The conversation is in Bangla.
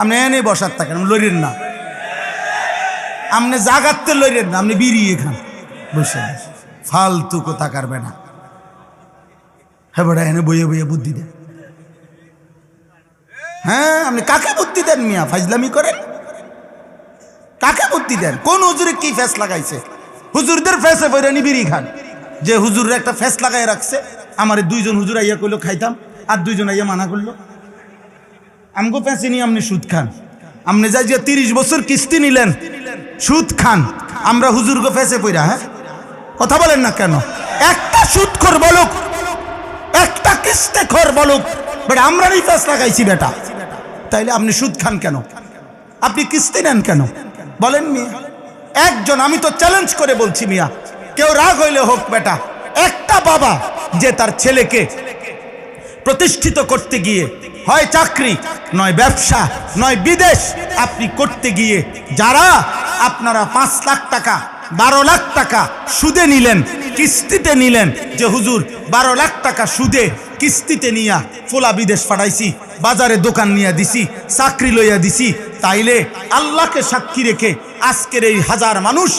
আপনি এনে বসার থাকেন, লড়েন না, আপনি জাগাতে লড়েন না, আপনি বিড়িয়ে খান বসে, ফালতু কথা কারবে না। হ্যাঁ বড়া এনে বইয়ে বইয়ে বুদ্ধি দেন। হ্যাঁ আপনি কাকে বুদ্ধি দেন মিয়া? ফাজলামি করেন, কাকে বুদ্ধি দেন? কোন হুজুরে কি ফেস লাগাইছে? হুজুরদের ফেসে বইরানি বিড়ি খান। যে হুজুরের একটা ফেস লাগাই রাখছে, আমার দুইজন হুজুর আইয়া কইলো খাইতাম, আর দুইজন আইয়া মানা করলো। আমগো ফেসে নিয়ে আপনি সুদ খান, আপনি যাই যে 30 বছর কিস্তি নিলেন, সুদ খান, আমরা হুজুরগো ফেসে পইরা। হ্যাঁ কথা বলেন না কেন? একটা সুদখোর বলুক, একটা কিস্তিখোর বলুক, বেটা আমরা এই ফেস লাগাইছি বেটা, তাইলে আপনি সুদ খান কেন? আপনি কিস্তি নেন কেন? বলেন মিয়া একজন, আমি তো চ্যালেঞ্জ করে বলছি মিয়া, কেউ রাগ হইলে হোক বেটা, একটা বাবা যে তার ছেলেকে প্রতিষ্ঠিত করতে গিয়ে হয় চাকরি নয় ব্যবসা নয় বিদেশ আপনি করতে গিয়ে যারা আপনারা 5 লাখ টাকা 12 লাখ টাকা সুদে নিলেন, কিস্তিতে নিলেন, যে হুজুর 12 লাখ টাকা সুদে কিস্তিতে নিয়া ফোলা বিদেশ পাঠাইছি, বাজারে দোকান নিয়ে দিছি, চাকরি লইয়া দিছি, তাইলে আল্লাহকে সাক্ষী রেখে আজকের এই হাজার মানুষ